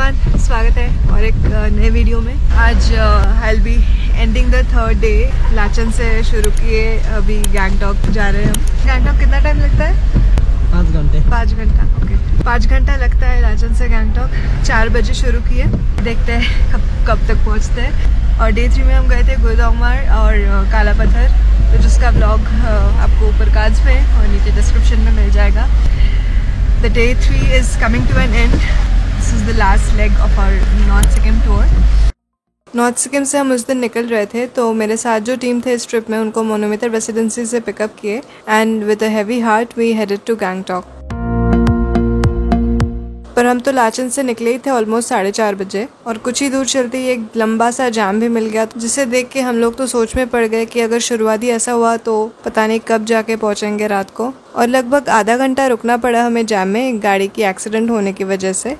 Everyone, स्वागत है और एक नए वीडियो में। आज I will be ending the third day. Lachen से शुरू किए, अभी गैंगटॉक जा रहे हैं हम। गैंगटॉक कितना टाइम लगता है? 5 घंटे। 5 घंटा, ओके। 5 घंटा लगता है लाचन से गैंगटॉक। 4 बजे शुरू किए, देखते हैं कब तक पहुंचते हैं। और डे 3 में हम गए थे गुरुद्वार और काला पत्थर, तो जिसका ब्लॉग आपको ऊपर कार्ड्स में और नीचे डिस्क्रिप्शन में मिल जाएगा। The day 3 is coming to an end. This is the last leg of our North Sikkim tour. North Sikkim से हम उस दिन निकल रहे थे, तो मेरे साथ जो टीम थे इस ट्रिप में, उनको मोनोमीटर रेसिडेंसी से पिकअप किए and with a heavy heart we headed to Gangtok. पर हम तो लाचन से निकले ही थे ऑलमोस्ट 4:30 बजे, और कुछ ही दूर चलते ही एक लंबा सा जाम भी मिल गया, जिसे देख के हम लोग तो सोच में पड़ गए कि अगर शुरुआती ऐसा हुआ तो पता नहीं कब जाके पहुंचेंगे रात को। और लगभग आधा घंटा रुकना पड़ा हमें जाम में, एक गाड़ी की एक्सीडेंट होने की वजह से।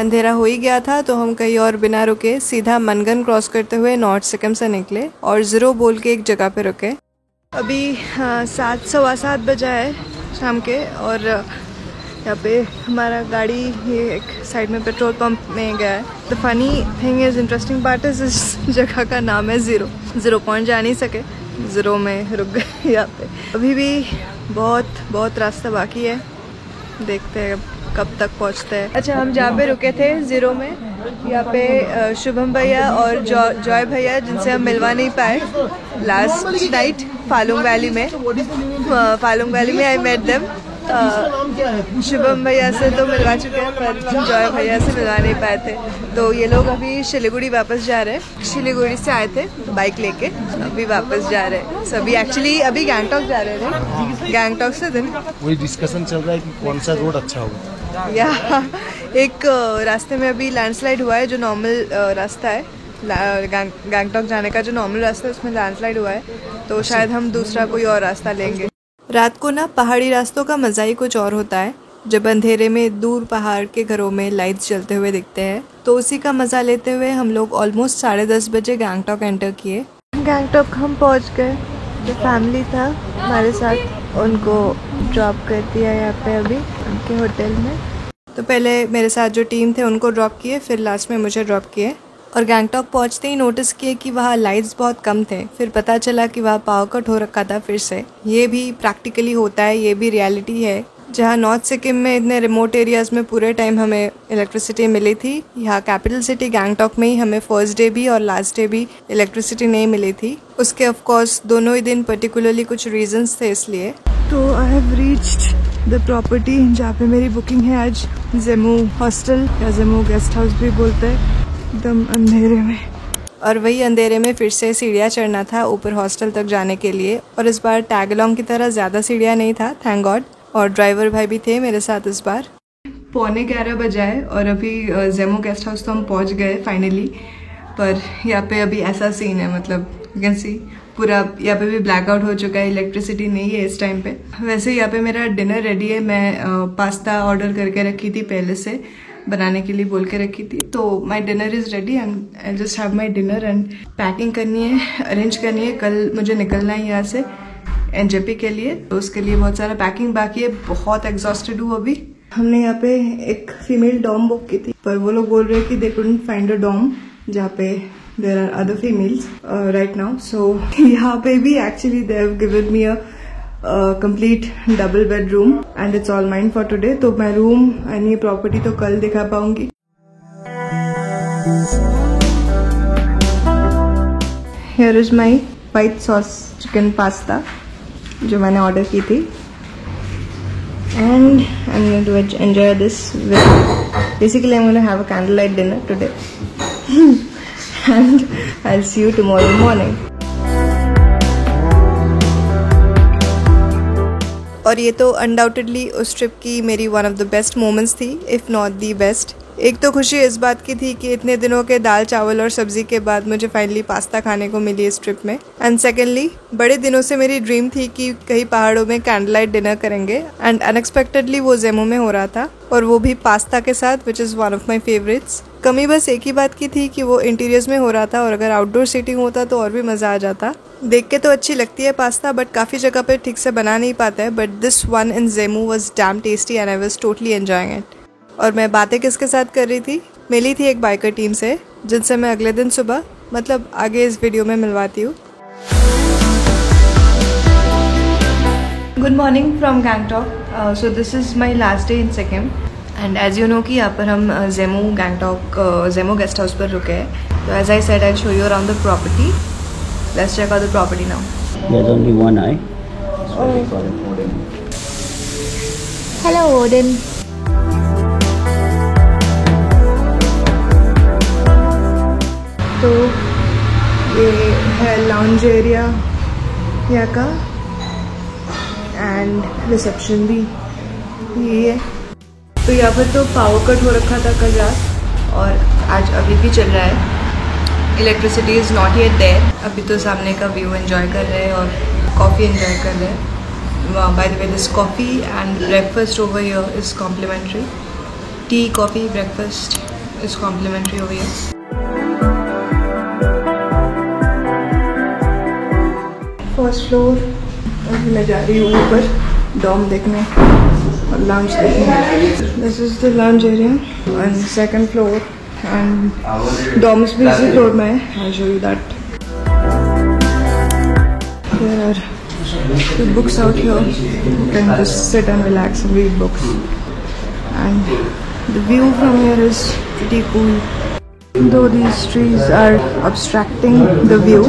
अंधेरा हो ही गया था, तो हम कहीं और बिना रुके सीधा मनगन क्रॉस करते हुए नॉर्थ सिक्किम से निकले और ज़ीरो बोल के एक जगह पे रुके। अभी 7 सवा 7 बजा है शाम के, और यहाँ पे हमारा गाड़ी ये एक साइड में पेट्रोल पंप में गया है। The funny thing is, interesting part is, इस जगह का नाम है ज़ीरो पॉइंट। जा नहीं सके, ज़ीरो में रुक गए यहाँ पे। अभी भी बहुत रास्ता बाकी है, देखते हैं कब तक पहुंचते हैं। अच्छा, हम जहाँ पे रुके थे ज़ीरो में, यहाँ पे शुभम भैया और जॉय भैया, जिनसे हम मिलवा नहीं पाए लास्ट नाइट फालुंग वैली में आई मेट देम। शुभम भैया से तो मिलवा चुके हैं, पर जॉय भैया से मिलवा नहीं पाए थे। तो ये लोग अभी सिलीगुड़ी वापस जा रहे हैं। सिलीगुड़ी से आए थे बाइक लेके, अभी वापस जा रहे हैं सभी। एक्चुअली अभी गैंगटॉक जा रहे थे, गैंगटॉक से दिन वही डिस्कशन चल रहा है कि कौन सा रोड अच्छा होगा। या एक रास्ते में अभी लैंडस्लाइड हुआ है, जो नॉर्मल रास्ता है गैंगटॉक जाने का, जो नॉर्मल रास्ता है उसमें लैंडस्लाइड हुआ है, तो शायद हम दूसरा कोई और रास्ता लेंगे। रात को ना पहाड़ी रास्तों का मज़ा ही कुछ और होता है, जब अंधेरे में दूर पहाड़ के घरों में लाइट्स जलते हुए दिखते हैं। तो उसी का मज़ा लेते हुए हम लोग ऑलमोस्ट 10:30 बजे गैंगटॉक एंटर किए। गैंगटॉक हम पहुंच गए। जो फैमिली था हमारे साथ, उनको ड्रॉप कर दिया यहाँ पे अभी उनके होटल में। तो पहले मेरे साथ जो टीम थे उनको ड्रॉप किए, फिर लास्ट में मुझे ड्रॉप किए। और गैंगटॉक पहुंचते ही नोटिस किए कि वहाँ लाइट्स बहुत कम थे। फिर पता चला कि वहाँ पावर कट हो रखा था फिर से। ये भी प्रैक्टिकली होता है, ये भी रियलिटी है। जहाँ नॉर्थ सिक्किम में इतने रिमोट एरियाज़ में पूरे टाइम हमें इलेक्ट्रिसिटी मिली थी, यहाँ कैपिटल सिटी गैंगटॉक में ही हमें फर्स्ट डे भी और लास्ट डे भी इलेक्ट्रिसिटी नहीं मिली थी। उसके ऑफकोर्स दोनों ही दिन पर्टिकुलरली कुछ रीजंस थे इसलिए। तो I have reached the property जहाँ पे मेरी बुकिंग है आज, जेमू हॉस्टल या जेमू गेस्ट हाउस भी बोलते हैं, एकदम अंधेरे में। और वही अंधेरे में फिर से सीढ़ियाँ चढ़ना था ऊपर हॉस्टल तक जाने के लिए, और इस बार टैग अलॉन्ग की तरह ज़्यादा सीढ़ियाँ नहीं था, थैंक गॉड। और ड्राइवर भाई भी थे मेरे साथ इस बार। 11:15 बजा है और अभी जेमो गेस्ट हाउस तो हम पहुंच गए फाइनली। पर यहाँ पे अभी ऐसा सीन है, मतलब यू कैन सी पूरा यहाँ पे भी ब्लैकआउट हो चुका है, इलेक्ट्रिसिटी नहीं है इस टाइम पे। वैसे यहाँ पे मेरा डिनर रेडी है। मैं पास्ता ऑर्डर करके रखी थी, पहले से बनाने के लिए बोल के रखी थी। तो my dinner is ready and I just have my dinner and packing करनी है, अरेंज करनी है। कल मुझे निकलना है यहाँ से एनजेपी के लिए, तो उसके लिए बहुत सारा पैकिंग बाकी है। बहुत एग्जॉस्टेड हूँ अभी। हमने यहाँ पे एक फीमेल डॉम बुक की थी, पर वो लोग बोल रहे हैं कि they couldn't find a dorm जहाँ पे there are other females right now. So यहाँ पे भी actually they have given me a complete double bedroom and it's all mine for today. तो मैं रूम एंड ये प्रॉपर्टी तो कल दिखा पाऊंगी। Here is my white sauce chicken pasta जो मैंने ऑर्डर की थी, and I am going to enjoy this with, basically I am going to have a candle light dinner today and I will see you tomorrow morning. और ये तो undoubtedly उस trip की मेरी one of the best moments थी, if not the best. एक तो खुशी इस बात की थी कि इतने दिनों के दाल चावल और सब्जी के बाद मुझे फाइनली पास्ता खाने को मिली इस ट्रिप में। एंड सेकेंडली बड़े दिनों से मेरी ड्रीम थी कि कहीं पहाड़ों में कैंडल लाइट डिनर करेंगे एंड अनएक्सपेक्टेडली वो जेमू में हो रहा था, और वो भी पास्ता के साथ, which is one of my favourites. कमी बस एक ही बात की थी कि वो इंटीरियर्स में हो रहा था, और अगर आउटडोर सीटिंग होता तो और भी मज़ा आ जाता। देख के तो अच्छी लगती है पास्ता, बट काफ़ी जगह पे ठीक से बना नहीं पाता है, but this one in Zemu was damn tasty and I was totally enjoying it. और मैं बातें किसके साथ कर रही थी? मिली थी एक बाइकर टीम से, जिनसे मैं अगले दिन सुबह, मतलब आगे इस वीडियो में मिलवाती हूँ। Good morning from Gangtok. So this is my last day in Sikkim and as you know कि यहाँ पर हम जेमू गैंगटॉक जेमू गेस्ट हाउस पर रुके हैं। तो as I said I show you around the property. Let's check out the property now. There's only one eye. Hello Odin. तो ये है लाउंज एरिया यहाँ का एंड रिसेप्शन भी यही है। तो यहाँ पर तो पावर कट हो रखा था कल रात, और आज अभी भी चल रहा है। Electricity is not yet there. अभी तो सामने का व्यू एंजॉय कर रहे हैं और कॉफ़ी एंजॉय कर रहे हैं। By the way this coffee and breakfast over here is complimentary. Tea coffee breakfast is complimentary over here. First floor, अभी मैं जा रही हूँ ऊपर डॉम देखने और लाउंज देखने। This is the lounge area and second floor and dorms भी इसी फ्लोर में है। I show you that. There are books out here, you can just sit and relax and read books and the view from here is pretty cool. Though these trees are obstructing the view,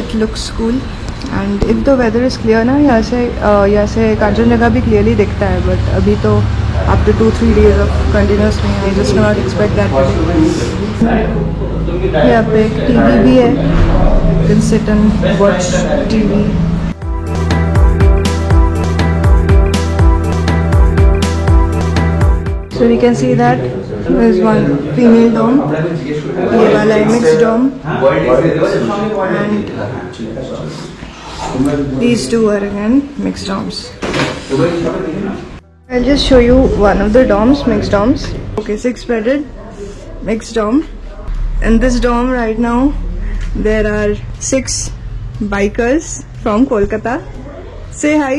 it looks cool. And if the weather is clear ना, यहाँ से कांचनजंगा भी clearly दिखता है, but अभी तो after 2-3 days of continuous rain, I just cannot expect that today. यहाँ पे एक TV भी है, you can sit and watch TV. So we can see that there is one female dom, ये वाला है mixed dom, and these two are again mixed doms. I'll just show you one of the doms, mixed doms. Okay, 6-bedded mixed dom. In this dom right now there are 6 bikers from Kolkata. Say hi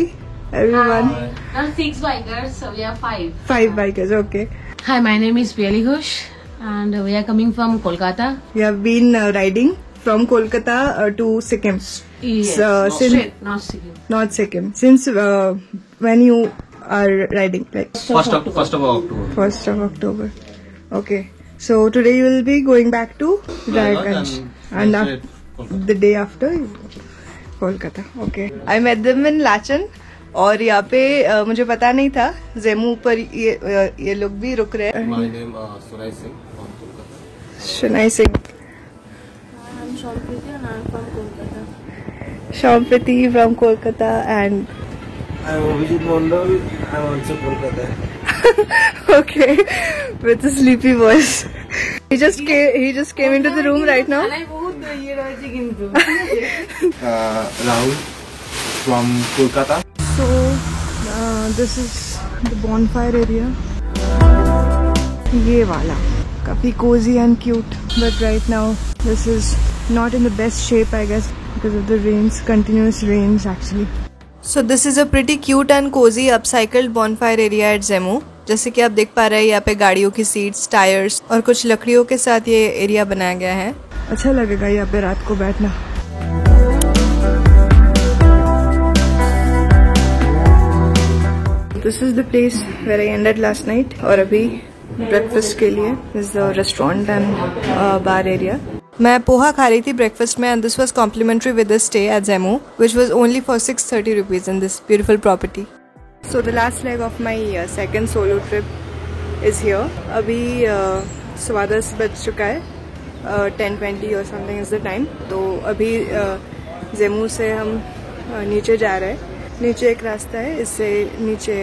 everyone. Not 6 bikers, so we are 5. 5 bikers, okay. Hi, my name is Piyali Ghosh and we are coming from Kolkata. We have been riding from Kolkata to Sikkim. Yes, Since not Sikkim. not Sikkim. Since when you are riding, like First of October. 1st of October. Okay. So today you will be going back to Raiganj and the day after Kolkata. Okay. I met them in Lachan. और यहाँ पे मुझे पता नहीं था जेमू पर ये लोग भी रुक रहे हैं। My name Sunay Singh from Kolkata. Sunay Singh. I'm Shampriti and I'm from Kolkata. Shampriti from Kolkata and I'm Abhijit Mondal. I'm also Kolkata. okay, with a sleepy voice. He just came into the room right now. Rahul from Kolkata. So this is the bonfire area. ये वाला काफी cozy and cute, but right now this is not in the best shape, I guess, because of the rains, continuous rains actually. So this is a pretty cute and cozy upcycled bonfire area at Jemu. जैसे कि आप देख पा रहे हैं यहाँ पे गाड़ियों की सीट्स, टायर्स और कुछ लकड़ियों के साथ ये एरिया बनाया गया है। अच्छा लगेगा यहाँ पे रात को बैठना। This is the place where I ended last night और अभी ब्रेकफास्ट के लिए is the restaurant and bar area. मैं पोहा खा रही थी ब्रेकफास्ट में and this was complimentary with the stay at Jemu, which was only for 630 rupees in this beautiful property. So the last leg of my second solo trip is here. अभी 10:15 बज चुका है, 10:20 or something is the time. तो अभी जेमू से हम नीचे जा रहे हैं नीचे एक रास्ता है, इससे नीचे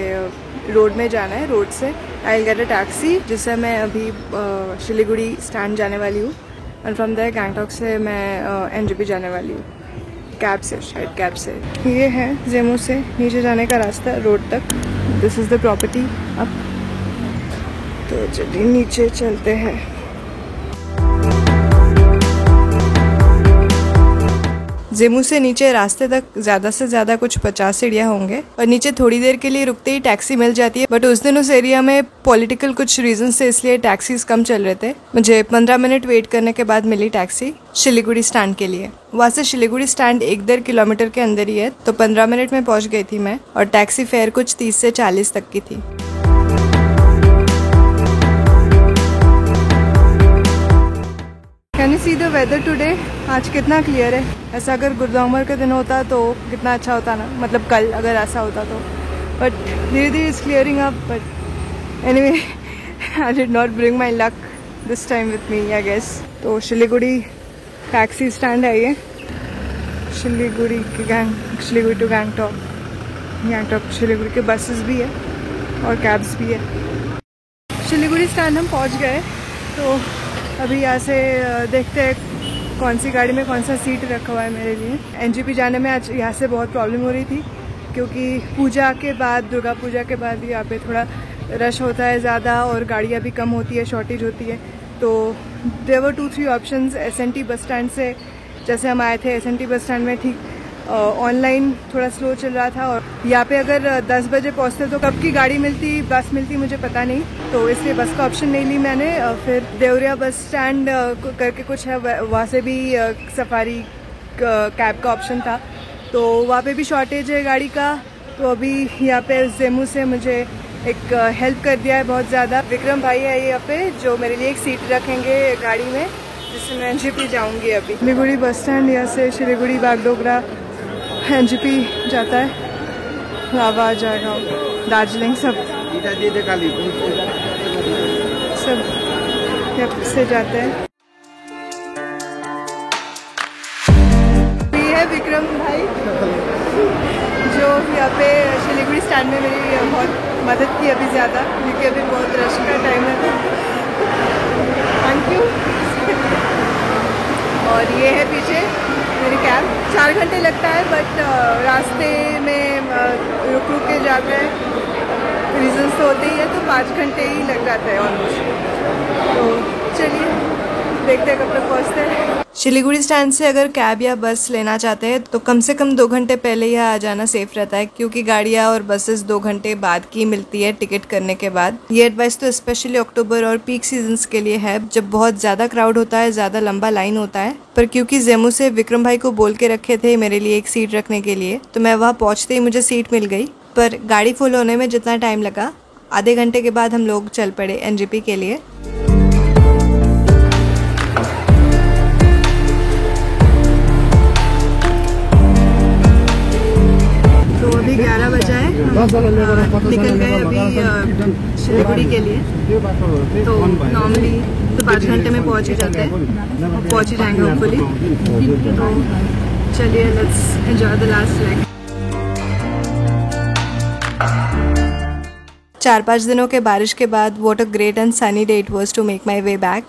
रोड में जाना है। रोड से I will get a taxi, जिससे मैं अभी सिलीगुड़ी स्टैंड जाने वाली हूँ। एंड फ्रॉम देयर गैंगटॉक से मैं एनजेपी जाने वाली हूँ, कैब से, शायद कैब से। ये है जेमू से नीचे जाने का रास्ता रोड तक। This is the property. अब तो चलिए नीचे चलते हैं। जेमू से नीचे रास्ते तक ज़्यादा से ज़्यादा कुछ 50 सीढ़ियाँ होंगे और नीचे थोड़ी देर के लिए रुकते ही टैक्सी मिल जाती है। बट उस दिन उस एरिया में पॉलिटिकल कुछ रीजन से इसलिए टैक्सीज कम चल रहे थे। मुझे 15 मिनट वेट करने के बाद मिली टैक्सी सिलीगुड़ी स्टैंड के लिए। वहाँ से सिलीगुड़ी स्टैंड 1.5 किलोमीटर के अंदर ही है, तो 15 मिनट में पहुँच गई थी मैं। और टैक्सी फेयर कुछ 30 से 40 तक की थी। Can you see the weather today? आज कितना क्लियर है। ऐसा अगर गुरुदामर का दिन होता तो कितना अच्छा होता ना, मतलब कल अगर ऐसा होता तो। बट धीरे धीरे it's clearing up. But anyway, I did not bring my luck this time with me, I guess. तो सिलीगुड़ी टैक्सी स्टैंड है ये, सिलीगुड़ी टू गैंगटॉक। गैंगटॉक सिलीगुड़ी के बसेस भी है और कैब्स भी है। सिलीगुड़ी स्टैंड हम पहुंच गए, तो अभी यहाँ से देखते हैं कौन सी गाड़ी में कौन सा सीट रखा हुआ है मेरे लिए। एनजेपी जाने में आज यहाँ से बहुत प्रॉब्लम हो रही थी, क्योंकि पूजा के बाद, दुर्गा पूजा के बाद यहाँ पे थोड़ा रश होता है ज़्यादा और गाड़ियाँ भी कम होती है, शॉर्टेज होती है। तो there were 2-3 options. SNT bus stand से जैसे हम आए थे, एसएनटी बस स्टैंड में ठीक ऑनलाइन थोड़ा स्लो चल रहा था। और यहाँ पे अगर 10 बजे पहुँचते तो कब की गाड़ी मिलती, बस मिलती, मुझे पता नहीं। तो इसलिए बस का ऑप्शन नहीं ली मैंने। फिर देवरिया बस स्टैंड करके कुछ है, वहाँ से भी सफारी कैब का ऑप्शन था, तो वहाँ पे भी शॉर्टेज है गाड़ी का। तो अभी यहाँ पे जेमू से मुझे एक हेल्प कर दिया है बहुत ज़्यादा। विक्रम भाई है यहाँ पे, जो मेरे लिए एक सीट रखेंगे गाड़ी में, जिससे मैं एनजेपी जाऊँगी। अभी सिलीगुड़ी बस स्टैंड, यहाँ से सिलीगुड़ी बागडोगरा एनजेपी जाता है, लावा, जागांव, दार्जिलिंग, सब से जाते हैं। ये है विक्रम भाई, जो यहाँ पे सिलीगुड़ी स्टैंड में मेरी बहुत मदद की अभी ज़्यादा, क्योंकि अभी बहुत रश का टाइम है। Thank you. और ये है पीछे मेरी कैब। 4 घंटे लगता है, बट रास्ते में रुक रुक के जाते हैं, रीजन्स तो होते ही है, तो 5 घंटे ही लग जाते हैं ऑलमोस्ट। तो चलिए देखते हैं कब तक पहुँचते हैं। सिलीगुड़ी स्टैंड से अगर कैब या बस लेना चाहते हैं तो कम से कम 2 घंटे पहले यहाँ आ जाना सेफ रहता है, क्योंकि गाड़ियाँ और बसेस 2 घंटे बाद की मिलती है टिकट करने के बाद। ये एडवाइस तो स्पेशली अक्टूबर और पीक सीजन्स के लिए है, जब बहुत ज़्यादा क्राउड होता है, ज़्यादा लंबा लाइन होता है। पर क्योंकि जेमू से विक्रम भाई को बोल के रखे थे मेरे लिए एक सीट रखने के लिए, तो मैं वहाँ पहुँचते ही मुझे सीट मिल गई। पर गाड़ी फुल होने में जितना टाइम लगा, आधे घंटे के बाद हम लोग चल पड़े एनजेपी के लिए। तो अभी 11 बजा है, हम निकल गए अभी सिलीगुड़ी के लिए। तो नॉर्मली तो 5 घंटे में पहुंच ही जाते हैं, पहुंच ही जाएंगे होपफुली। तो चलिए, let's enjoy the last leg. 4-5 दिनों के बारिश के बाद what a great and sunny day it was to make my way back.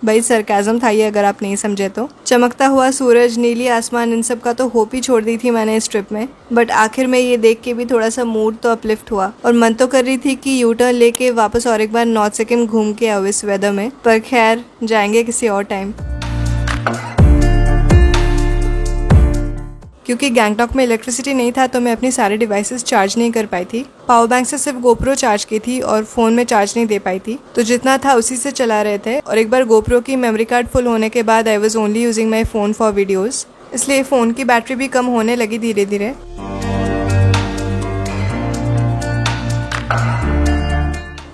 भाई सरकाज़म था ये, अगर आप नहीं समझे तो। चमकता हुआ सूरज, नीली आसमान, इन सब का तो होप ही छोड़ दी थी मैंने इस ट्रिप में। बट आखिर में ये देख के भी थोड़ा सा मूड तो अपलिफ्ट हुआ, और मन तो कर रही थी कि यू टर्न लेके वापस और एक बार नॉर्थ सिक्किम घूम के आओ इस वेदर में। पर खैर, जाएंगे किसी और टाइम। क्योंकि गैंगटॉक में इलेक्ट्रिसिटी नहीं था, तो मैं अपनी सारे डिवाइसेस चार्ज नहीं कर पाई थी। पावर बैंक से सिर्फ गोप्रो चार्ज की थी और फ़ोन में चार्ज नहीं दे पाई थी, तो जितना था उसी से चला रहे थे। और एक बार गोप्रो की मेमोरी कार्ड फुल होने के बाद I was only using my phone for videos, इसलिए फ़ोन की बैटरी भी कम होने लगी धीरे धीरे।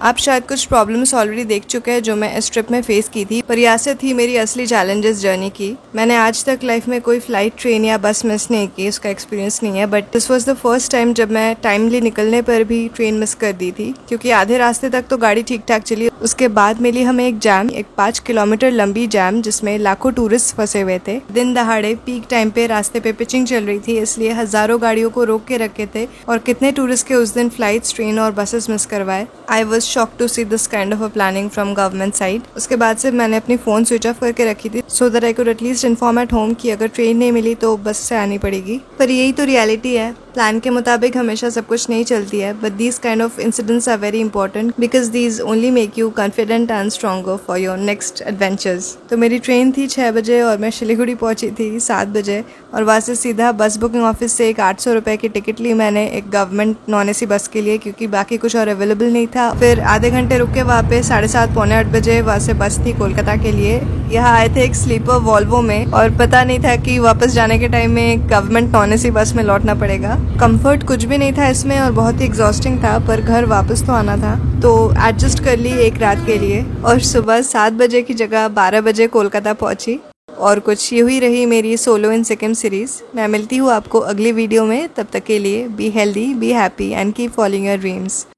आप शायद कुछ प्रॉब्लम्स ऑलरेडी देख चुके हैं जो मैं इस ट्रिप में फेस की थी, पर यहाँ से थी मेरी असली चैलेंजेस जर्नी की। मैंने आज तक लाइफ में कोई फ्लाइट, ट्रेन या बस मिस नहीं की, उसका एक्सपीरियंस नहीं है, but this was the first time जब मैं टाइमली निकलने पर भी ट्रेन मिस कर दी थी, क्योंकि आधे रास्ते तक तो गाड़ी ठीक ठाक चली। उसके बाद मिली हमें एक जैम, एक 5 किलोमीटर लंबी जैम जिसमें लाखों टूरिस्ट फंसे हुए थे। दिन दहाड़े पीक टाइम पे रास्ते पे पिचिंग चल रही थी, इसलिए हजारों गाड़ियों को रोक के रखे थे और कितने टूरिस्ट के उस दिन फ्लाइट्स, ट्रेन और बसेस मिस करवाए। I was shocked to see this kind of a planning from government side. उसके बाद से मैंने अपनी फ़ोन स्विच ऑफ करके रखी थी so that I could at least inform at home कि अगर ट्रेन नहीं मिली तो बस से आनी पड़ेगी। पर यही तो रियलिटी है, प्लान के मुताबिक हमेशा सब कुछ नहीं चलती है, but these kind of incidents are very important because these only make you confident and stronger for your next adventures. तो मेरी ट्रेन थी 6 बजे और मैं शिलीगुड़ी पहुंची थी 7 बजे और वहाँ से सीधा बस बुकिंग ऑफिस से एक 800 रुपये की टिकट ली मैंने एक गवर्नमेंट नॉन एसी बस के लिए, क्योंकि बाकी कुछ और अवेलेबल नहीं था। फिर आधे घंटे रुक के वहाँ पे 7:30 पौने 8 बजे वहाँ से बस थी कोलकाता के लिए। यहाँ आए थे एक स्लीपर वॉल्वो में और पता नहीं था कि वापस जाने के टाइम में गवर्नमेंट नॉन एसी बस में लौटना पड़ेगा। कंफर्ट कुछ भी नहीं था इसमें और बहुत ही एग्जॉस्टिंग था, पर घर वापस तो आना था तो एडजस्ट कर ली एक रात के लिए और सुबह 7 बजे की जगह 12 बजे कोलकाता पहुंची। और कुछ ये हुई रही मेरी सोलो इन सिक्किम सीरीज। मैं मिलती हूँ आपको अगली वीडियो में, तब तक के लिए be healthy, be happy and keep following your dreams.